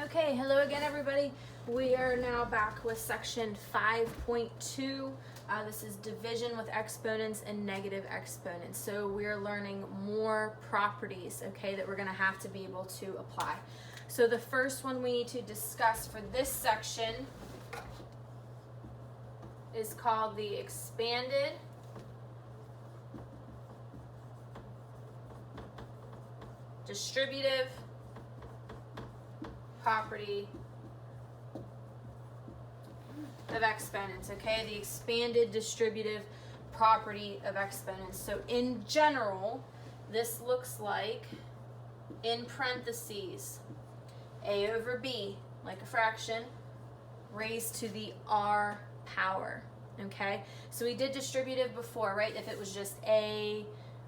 Okay, hello again everybody. We are now back with section 5.2. This is division with exponents and negative exponents. So we are learning more properties, okay, that we're going to have to be able to apply. So the first one we need to discuss for this section is called the expanded distributive property of exponents, okay? The expanded distributive property of exponents. So in general, this looks like, in parentheses, a over b, like a fraction, raised to the r power, okay? So we did distributive before, right? If it was just a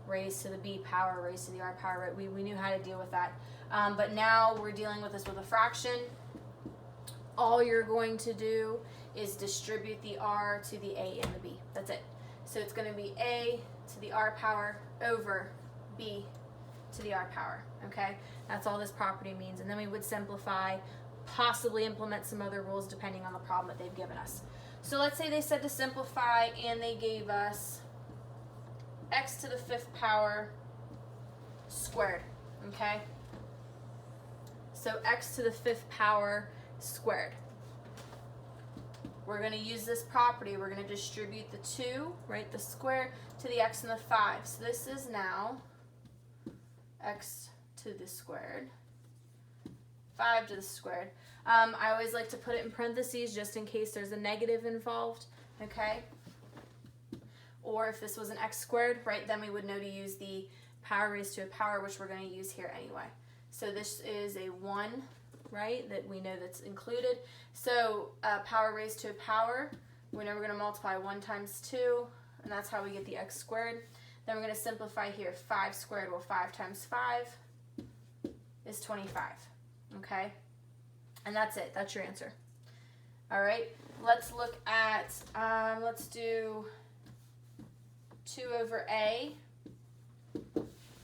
raised to the b power, raised to the r power, right? We knew how to deal with that. But now we're dealing with this with a fraction. All you're going to do is distribute the r to the a and the b. That's it. So it's going to be a to the r power over b to the r power, okay? That's all this property means. And then we would simplify, possibly implement some other rules depending on the problem that they've given us. So let's say they said to simplify and they gave us x to the 5th power squared, okay? So x to the 5th power squared. We're going to use this property. We're going to distribute the 2, right, the square, to the x and the 5. So this is now x to the squared, 5 to the squared. I always like to put it in parentheses just in case there's a negative involved, okay? Or if this was an x squared, right, then we would know to use the power raised to a power, which we're going to use here anyway. So this is a 1, right, that we know that's included. So power raised to a power, we know we're going to multiply 1 times 2, and that's how we get the x squared. Then we're going to simplify here. 5 squared, well, 5 times 5 is 25, okay? And that's it. That's your answer. All right, let's look at, let's do 2 over a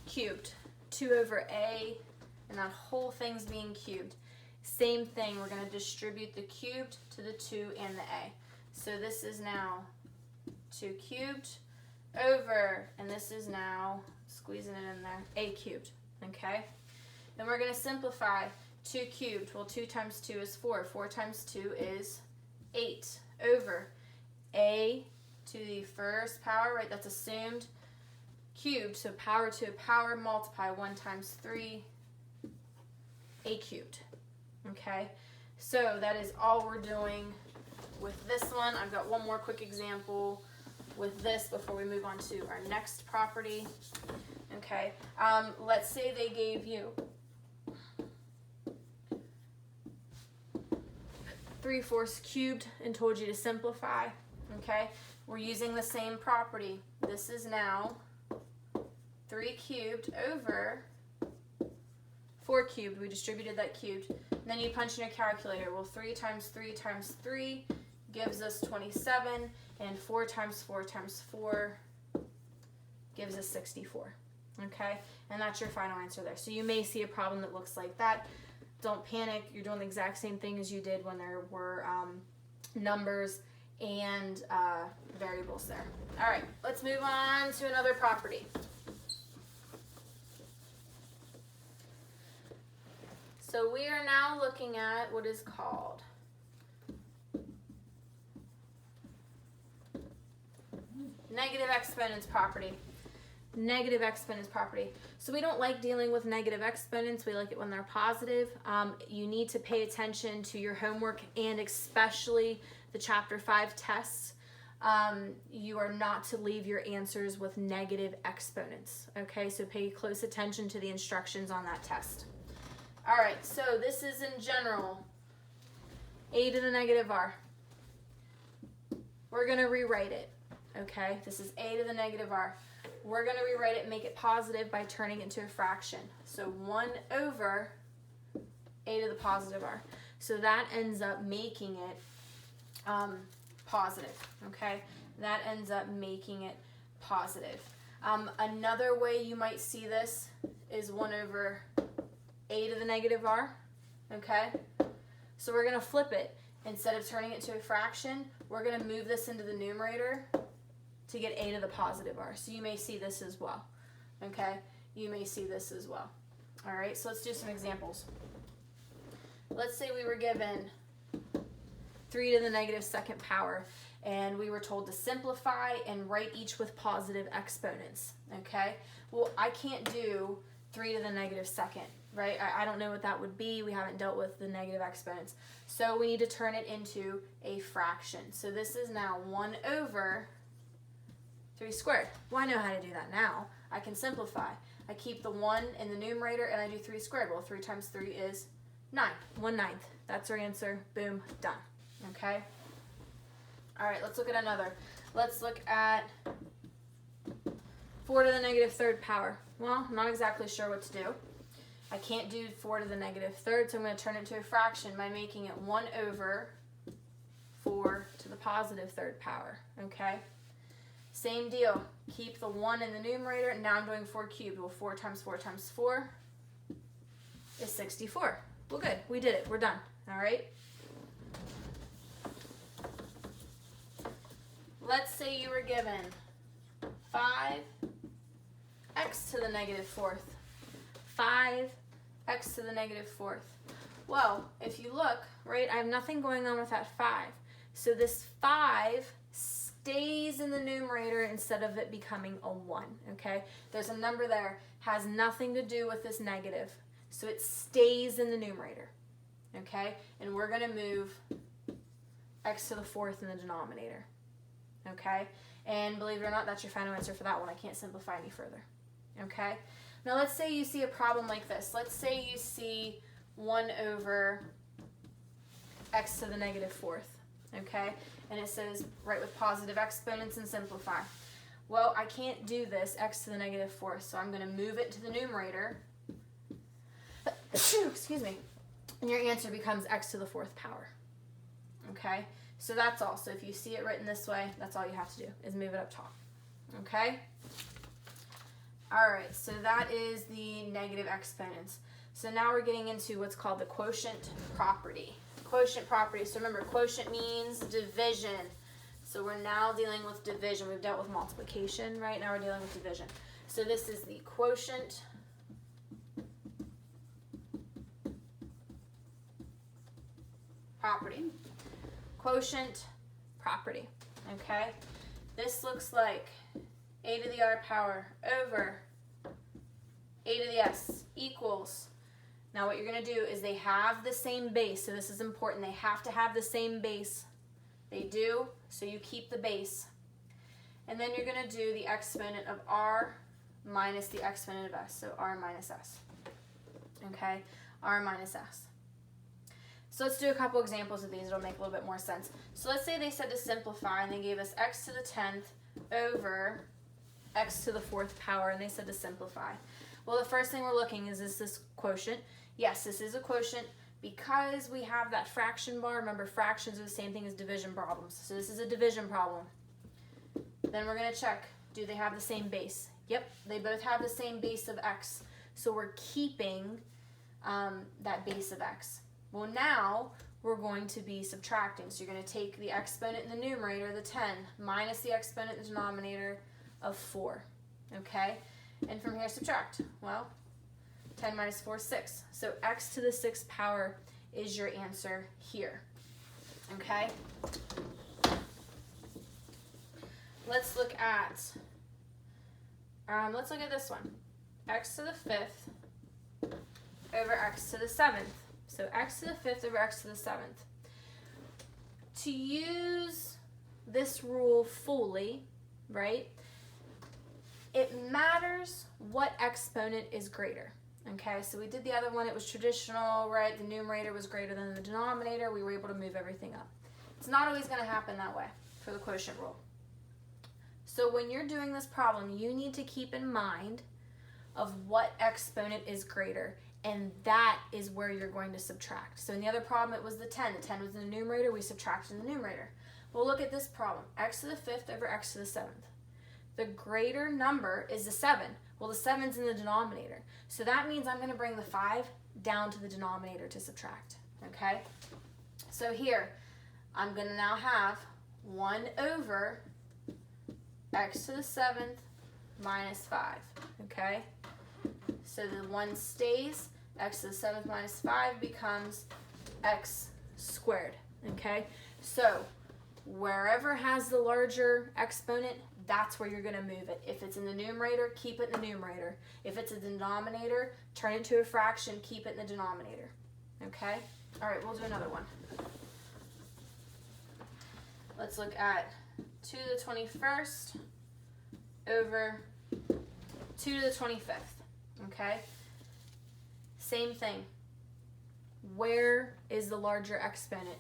cubed. 2 over a, and that whole thing's being cubed. Same thing, we're going to distribute the cubed to the 2 and the a. So this is now 2 cubed over, and this is now, squeezing it in there, a cubed, okay? Then we're going to simplify 2 cubed. Well, 2 times 2 is 4. 4 times 2 is 8 over a to the 1st power, right, that's assumed, cubed, so power to a power, multiply 1 times 3, a cubed, okay? So that is all we're doing with this one. I've got one more quick example with this before we move on to our next property, okay? Let's say they gave you 3/4 cubed and told you to simplify, okay? We're using the same property. This is now 3 cubed over 4 cubed. We distributed that cubed. And then you punch in your calculator. Well, 3 times 3 times 3 gives us 27, and 4 times 4 times 4 gives us 64, okay? And that's your final answer there. So you may see a problem that looks like that. Don't panic. You're doing the exact same thing as you did when there were numbers and variables there. All right, let's move on to another property. So we are now looking at what is called negative exponents property. Negative exponents property. So we don't like dealing with negative exponents. We like it when they're positive. You need to pay attention to your homework and especially the chapter 5 tests. You are not to leave your answers with negative exponents. Okay, so pay close attention to the instructions on that test. All right, so this is in general a to the negative r. We're going to rewrite it. Okay, this is a to the negative r. We're going to rewrite it and make it positive by turning it into a fraction. So 1 over a to the positive r. So that ends up making it positive, okay? That ends up making it positive. Another way you might see this is 1 over a to the negative r, okay? So we're going to flip it. Instead of turning it to a fraction, we're going to move this into the numerator to get a to the positive r. So you may see this as well. Okay? You may see this as well. All right, so let's do some examples. Let's say we were given 3 to the negative second power, and we were told to simplify and write each with positive exponents. Okay? Well, I can't do 3 to the negative second, right? I don't know what that would be. We haven't dealt with the negative exponents. So we need to turn it into a fraction. So this is now 1 over 3 squared. Well, I know how to do that now. I can simplify. I keep the 1 in the numerator and I do 3 squared. Well, 3 times 3 is 9. 1/9. That's our answer. Boom. Done. Okay? All right, let's look at another. Let's look at 4 to the negative third power. Well, I'm not exactly sure what to do. I can't do 4 to the negative third, so I'm going to turn it into a fraction by making it 1 over 4 to the positive third power. Okay? Same deal. Keep the 1 in the numerator, and now I'm doing 4 cubed. Well, 4 times 4 times 4 is 64. Well, good. We did it. We're done. All right? Let's say you were given 5x to the negative fourth. 5x to the negative fourth. Well, if you look, right, I have nothing going on with that 5. So this 5 stays in the numerator instead of it becoming a 1, okay? There's a number there, has nothing to do with this negative. So it stays in the numerator, okay? And we're going to move x to the fourth in the denominator, okay? And believe it or not, that's your final answer for that one. I can't simplify any further, okay? Now let's say you see a problem like this. Let's say you see 1 over x to the negative fourth, okay? And it says write with positive exponents and simplify. Well, I can't do this, x to the negative fourth, so I'm going to move it to the numerator. Excuse me. And your answer becomes x to the fourth power, okay? So that's all. So if you see it written this way, that's all you have to do is move it up top, okay? All right, so that is the negative exponents. So now we're getting into what's called the quotient property. Quotient property. So remember, quotient means division. So we're now dealing with division. We've dealt with multiplication, right? Now we're dealing with division. So this is the quotient property. Quotient property, okay? This looks like a to the r power over a to the s equals. Now what you're going to do is they have the same base, so this is important. They have to have the same base. They do, so you keep the base. And then you're going to do the exponent of r minus the exponent of s, so r minus s. Okay, r minus s. So let's do a couple examples of these. It'll make a little bit more sense. So let's say they said to simplify, and they gave us x to the 10th over x to the fourth power, and they said to simplify. Well, the first thing we're looking is this quotient? Yes, this is a quotient because we have that fraction bar. Remember, fractions are the same thing as division problems. So this is a division problem. Then we're going to check, do they have the same base? Yep, they both have the same base of x. So we're keeping that base of x. Well, now we're going to be subtracting. So you're going to take the exponent in the numerator, the 10, minus the exponent in the denominator of 4. Okay? And from here, subtract. Well, 10 minus 4 is 6. So x to the 6th power is your answer here. Okay? Let's look at this one. X to the 5th over x to the 7th. So x to the 5th over x to the 7th. To use this rule fully, right, it matters what exponent is greater. Okay, so we did the other one, it was traditional, right? The numerator was greater than the denominator. We were able to move everything up. It's not always going to happen that way for the quotient rule. So when you're doing this problem, you need to keep in mind of what exponent is greater, and that is where you're going to subtract. So in the other problem, it was the 10. The 10 was in the numerator, we subtracted in the numerator. Well, look at this problem, x to the 5th over x to the 7th. The greater number is the 7. Well, the 7's in the denominator. So that means I'm going to bring the 5 down to the denominator to subtract, okay? So here, I'm going to now have 1 over x to the 7th minus 5, okay? So the 1 stays, x to the 7th minus 5 becomes x squared, okay? So wherever has the larger exponent, that's where you're going to move it. If it's in the numerator, keep it in the numerator. If it's a denominator, turn it to a fraction, keep it in the denominator, okay? All right, we'll do another one. Let's look at 2 to the 21st over 2 to the 25th, okay? Same thing. Where is the larger exponent?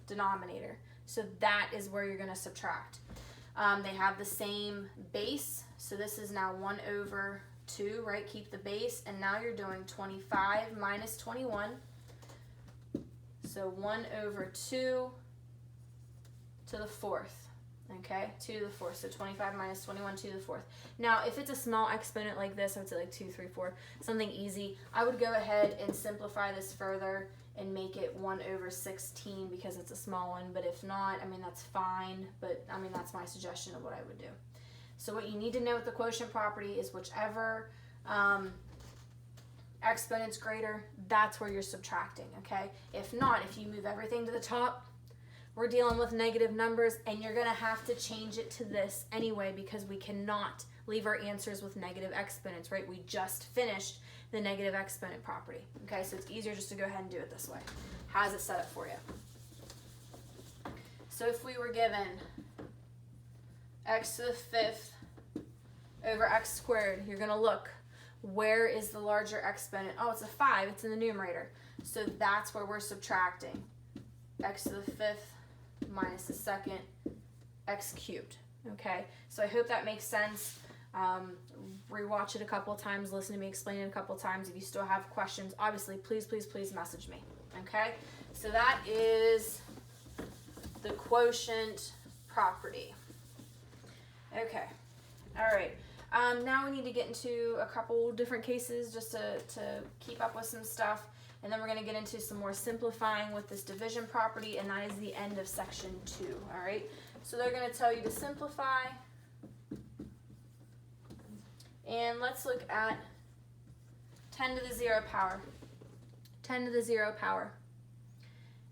Denominator. So that is where you're going to subtract. They have the same base, so this is now 1 over 2, right? Keep the base, and now you're doing 25 minus 21. So 1 over 2 to the 4th, okay? 2 to the 4th, so 25 minus 21 to the 4th. Now, if it's a small exponent like this, I would say like 2, 3, 4, something easy, I would go ahead and simplify this further and make it 1 over 16 because it's a small one, but if not, I mean, that's fine, but I mean, that's my suggestion of what I would do. So what you need to know with the quotient property is whichever exponent's greater, that's where you're subtracting, okay? If not, if you move everything to the top, we're dealing with negative numbers, and you're going to have to change it to this anyway because we cannot leave our answers with negative exponents, right? We just finished the negative exponent property, okay? So it's easier just to go ahead and do it this way. How's it set up for you? So if we were given x to the 5th over x squared, you're going to look, where is the larger exponent? Oh, it's a 5. It's in the numerator. So that's where we're subtracting. X to the 5th minus the 2nd, x cubed, okay? So I hope that makes sense. Rewatch it a couple of times, listen to me explain it a couple of times. If you still have questions, obviously, please, please, please message me, okay? So that is the quotient property. Okay, all right. Now we need to get into a couple different cases just to keep up with some stuff. And then we're going to get into some more simplifying with this division property, and that is the end of section 2, all right? So they're going to tell you to simplify. And let's look at 10 to the 0 power. 10 to the 0 power.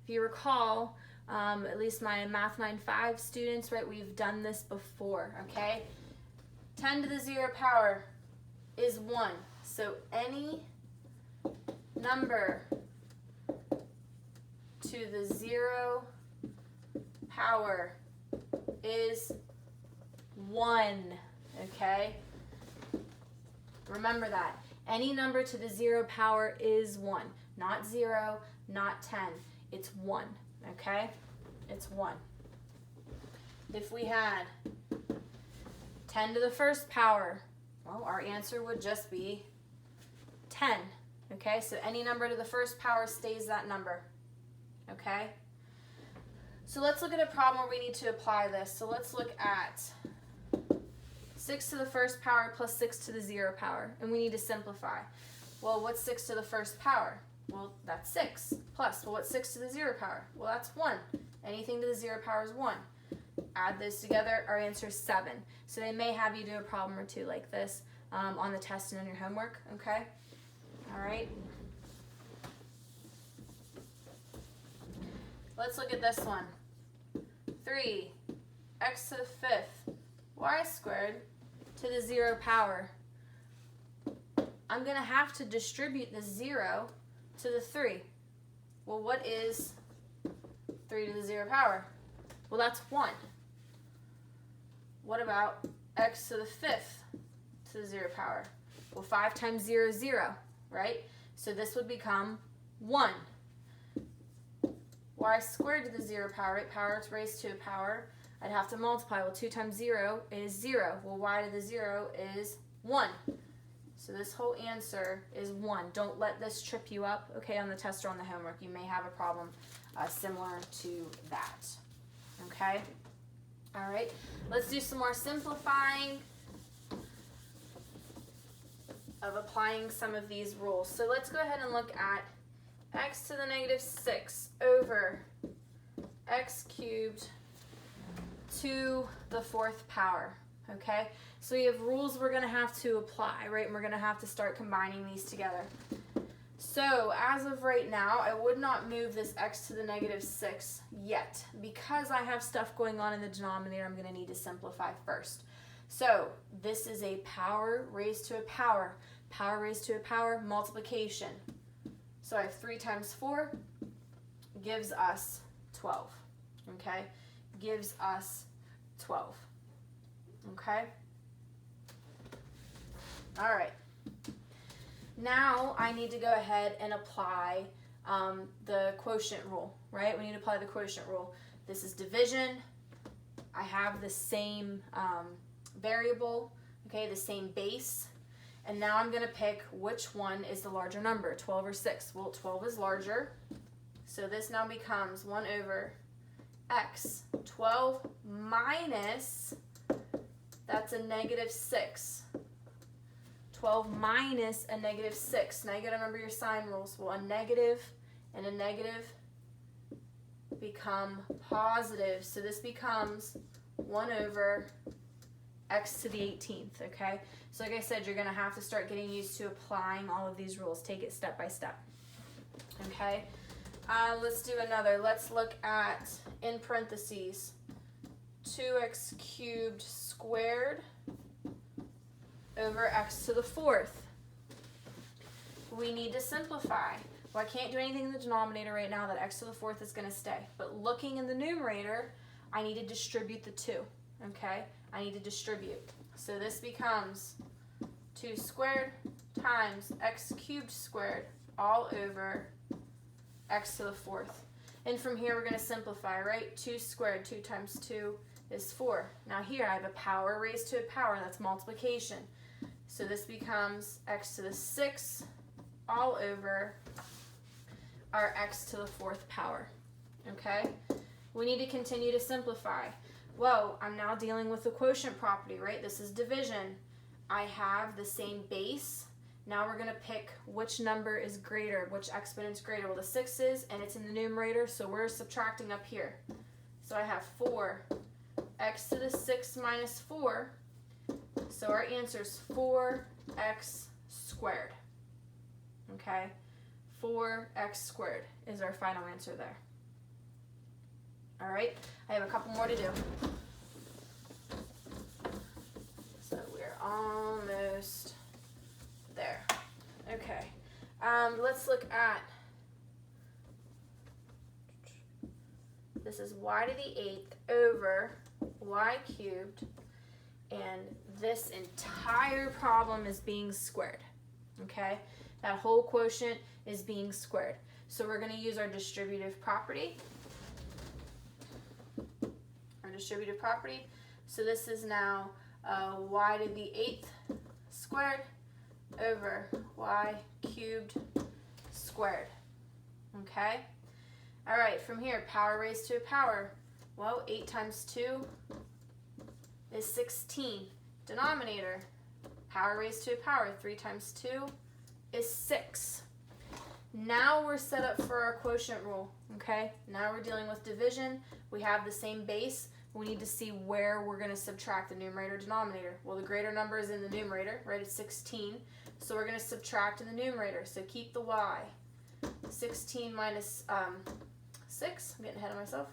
If you recall, at least my Math 9.5 students, right, we've done this before, okay? 10 to the 0 power is 1. So any number to the 0 power is 1, okay? Remember that. Any number to the 0 power is 1. Not 0, not 10. It's 1, okay? It's 1. If we had 10 to the 1st power, well, our answer would just be 10. Okay, so any number to the 1st power stays that number, okay? So let's look at a problem where we need to apply this. So let's look at 6 to the 1st power plus 6 to the 0 power, and we need to simplify. Well, what's 6 to the 1st power? Well, that's 6. Plus, well, what's 6 to the 0 power? Well, that's 1. Anything to the 0 power is 1. Add those together, our answer is 7. So they may have you do a problem or two like this on the test and on your homework, okay? All right. Let's look at this one. 3 x to the 5th y squared to the 0 power. I'm going to have to distribute the 0 to the 3. Well, what is 3 to the 0 power? Well, that's 1. What about x to the 5th to the 0 power? Well, 5 times 0 is 0. Right? So this would become 1. Y squared to the 0 power, right? Power to raised to a power. I'd have to multiply. Well, 2 times 0 is 0. Well, y to the 0 is 1. So this whole answer is 1. Don't let this trip you up, okay, on the test or on the homework. You may have a problem similar to that, okay? All right, let's do some more simplifying of applying some of these rules. So let's go ahead and look at x to the negative 6 over x cubed to the 4th power, okay? So we have rules we're going to have to apply, right? And we're going to have to start combining these together. So as of right now, I would not move this x to the negative 6 yet. Because I have stuff going on in the denominator, I'm going to need to simplify first. So this is a power raised to a power. Power raised to a power, multiplication. So I have 3 times 4 gives us 12, okay? Gives us 12, okay? All right. Now I need to go ahead and apply the quotient rule, right? We need to apply the quotient rule. This is division. I have the same variable, okay, the same base. And now I'm going to pick which one is the larger number, 12 or 6. Well, 12 is larger. So this now becomes 1 over x. 12 minus, that's a negative 6. 12 minus a negative 6. Now you got to remember your sign rules. Well, a negative and a negative become positive. So this becomes 1 over x to the 18th, okay? So like I said, you're going to have to start getting used to applying all of these rules. Take it step by step, okay? Let's do another. Let's look at, in parentheses, 2x cubed squared over x to the 4th. We need to simplify. Well, I can't do anything in the denominator right now. That x to the 4th is going to stay. But looking in the numerator, I need to distribute the 2, okay? I need to distribute. So this becomes 2 squared times x cubed squared all over x to the 4th. And from here, we're going to simplify, right? 2 squared, 2 times 2 is 4. Now here, I have a power raised to a power. That's multiplication. So this becomes x to the 6 all over our x to the 4th power, okay? We need to continue to simplify. Well, I'm now dealing with the quotient property, right? This is division. I have the same base. Now we're going to pick which number is greater, which exponent's greater. Well, the 6 is, and it's in the numerator, so we're subtracting up here. So I have 4 x to the 6 minus 4. So our answer is 4x squared. Okay? 4x squared is our final answer there. All right? I have a couple more to do. So we're almost there. Okay. Let's look at, this is y to the 8th over y cubed, and this entire problem is being squared, okay? That whole quotient is being squared. So we're going to use our distributive property. So this is now y to the 8th squared over y cubed squared, okay? All right, from here, power raised to a power. Well, 8 times 2 is 16. Denominator, power raised to a power. 3 times 2 is 6. Now we're set up for our quotient rule, okay? Now we're dealing with division. We have the same base. We need to see where we're going to subtract the numerator denominator. Well, the greater number is in the numerator, right? It's 16. So we're going to subtract in the numerator. So keep the y. 16 minus 6, I'm getting ahead of myself,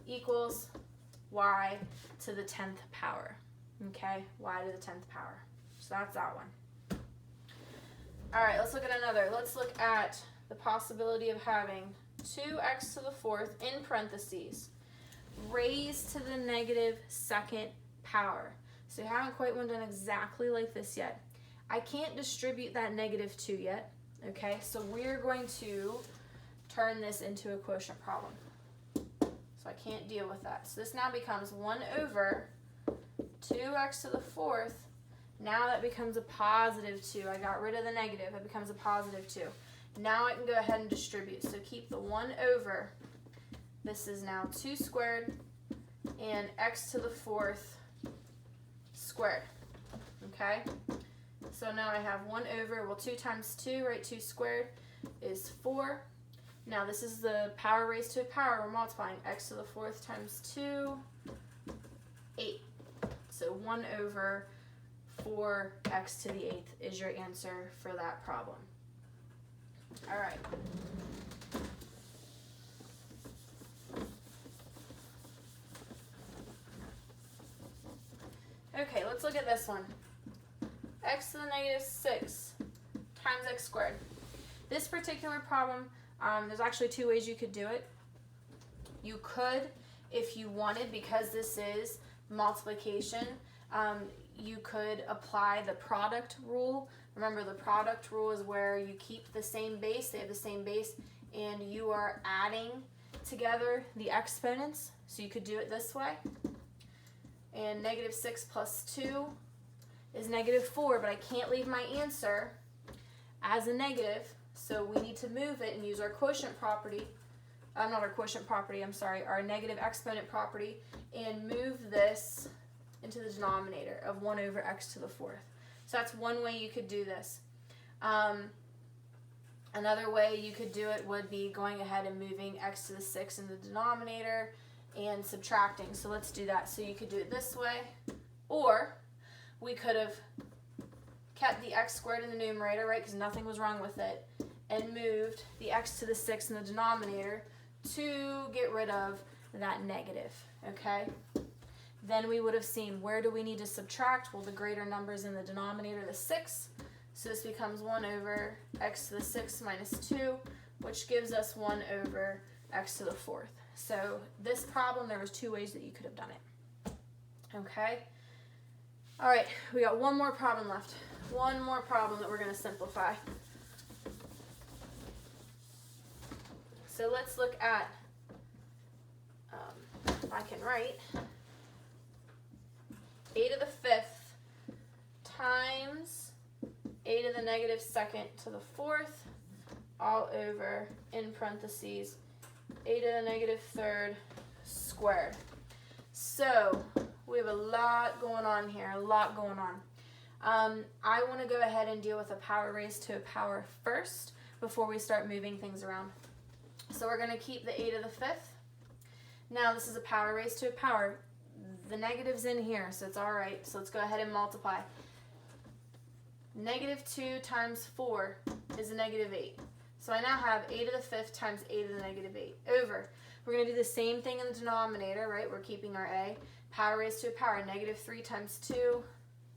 equals y to the 10th power. Okay, y to the 10th power. So that's that one. All right, let's look at another. Let's look at the possibility of having 2x to the 4th in parentheses raised to the negative 2nd power. So you haven't quite done exactly like this yet. I can't distribute that negative 2 yet, okay? So we're going to turn this into a quotient problem. So I can't deal with that. So this now becomes 1 over 2x to the 4th. Now that becomes a positive 2. I got rid of the negative. It becomes a positive 2. Now I can go ahead and distribute. So keep the 1 over. This is now 2 squared and x to the 4th squared. Okay? So now I have 1 over, well, 2 times 2, right? 2 squared. is 4. Now this is the power raised to a power. We're multiplying x to the 4th times 2, 8. So 1 over 4x to the 8th is your answer for that problem. All right. Okay, let's look at this one. X to the negative 6 times x squared. This particular problem, there's actually 2 ways you could do it. You could, if you wanted, because this is multiplication, you could apply the product rule. Remember, the product rule is where you keep the same base, they have the same base, and you are adding together the exponents. So you could do it this way. And negative 6 plus 2 is negative 4, but I can't leave my answer as a negative, so we need to move it and use our quotient property, not our quotient property, I'm sorry, our negative exponent property, and move this into the denominator of 1 over x to the 4th. So that's one way you could do this. Another way you could do it would be going ahead and moving x to the 6 in the denominator and subtracting. So let's do that. So you could do it this way, or we could have kept the x squared in the numerator, right, because nothing was wrong with it, and moved the x to the 6 in the denominator to get rid of that negative, okay? Then we would have seen, where do we need to subtract? Well, the greater number's in the denominator, the 6, so this becomes 1 over x to the 6 minus 2, which gives us 1 over x to the 4th. So this problem, there was 2 ways that you could have done it, okay? All right, we got one more problem left. One more problem that we're going to simplify. So let's look at, if I can write, a to the 5th times a to the negative 2nd to the 4th, all over, in parentheses, a to the negative 3rd squared. So we have a lot going on here, a lot going on. I want to go ahead and deal with a power raised to a power first before we start moving things around. So we're going to keep the a to the 5th. Now this is a power raised to a power. The negative's in here, so it's all right. So let's go ahead and multiply. Negative 2 times 4 is a negative 8. So I now have a to the 5th times a to the negative 8 over. We're going to do the same thing in the denominator, right? We're keeping our a. Power raised to a power. Negative 3 times 2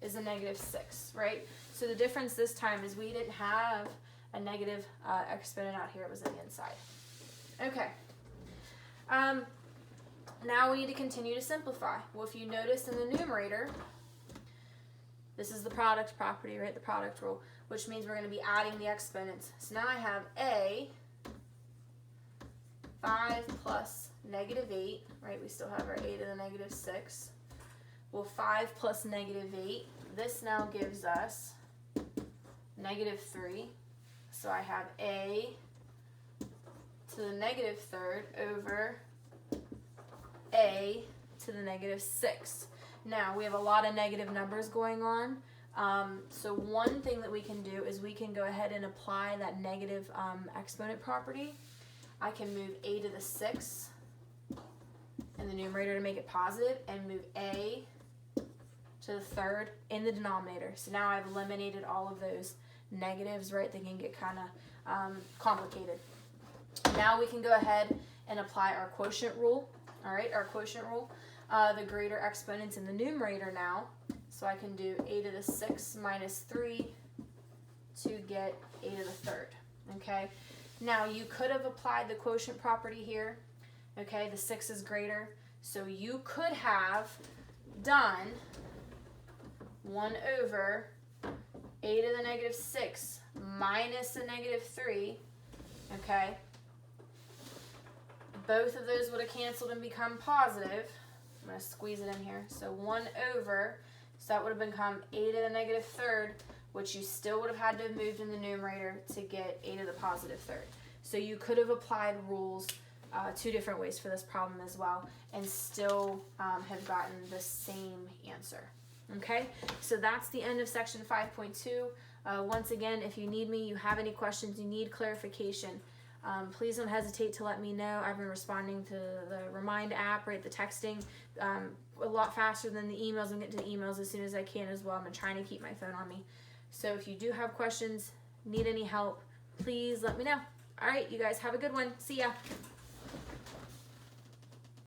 is a negative 6, right? So the difference this time is we didn't have a negative exponent out here. It was on the inside. Okay. Now we need to continue to simplify. Well, if you notice in the numerator, this is the product property, right? The product rule, which means we're going to be adding the exponents. So now I have a 5 plus negative 8, right? We still have our a to the negative 6. Well, 5 plus negative 8, this now gives us negative 3. So I have a to the negative 3rd over a to the negative 6. Now, we have a lot of negative numbers going on. So one thing that we can do is we can go ahead and apply that negative exponent property. I can move a to the 6 in the numerator to make it positive, and move a to the 3rd in the denominator. So now I've eliminated all of those negatives, right? They can get kind of complicated. Now we can go ahead and apply our quotient rule. All right, our quotient rule. The greater exponent's in the numerator now. So I can do a to the 6 minus 3 to get a to the 3rd. Okay, now you could have applied the quotient property here. Okay, the 6 is greater. So you could have done 1 over a to the negative 6 minus a negative 3. Okay, both of those would have canceled and become positive. I'm going to squeeze it in here. So 1 over, so that would have become a to the negative 3rd, which you still would have had to have moved in the numerator to get a to the positive 3rd. So you could have applied rules 2 different ways for this problem as well, and still have gotten the same answer. Okay, so that's the end of section 5.2. Once again, if you need me, you have any questions, you need clarification, please don't hesitate to let me know. I've been responding to the Remind app, right, the texting, a lot faster than the emails. I'm getting to the emails as soon as I can as well. I'm trying to keep my phone on me. So if you do have questions, need any help, please let me know. All right, you guys have a good one. See ya.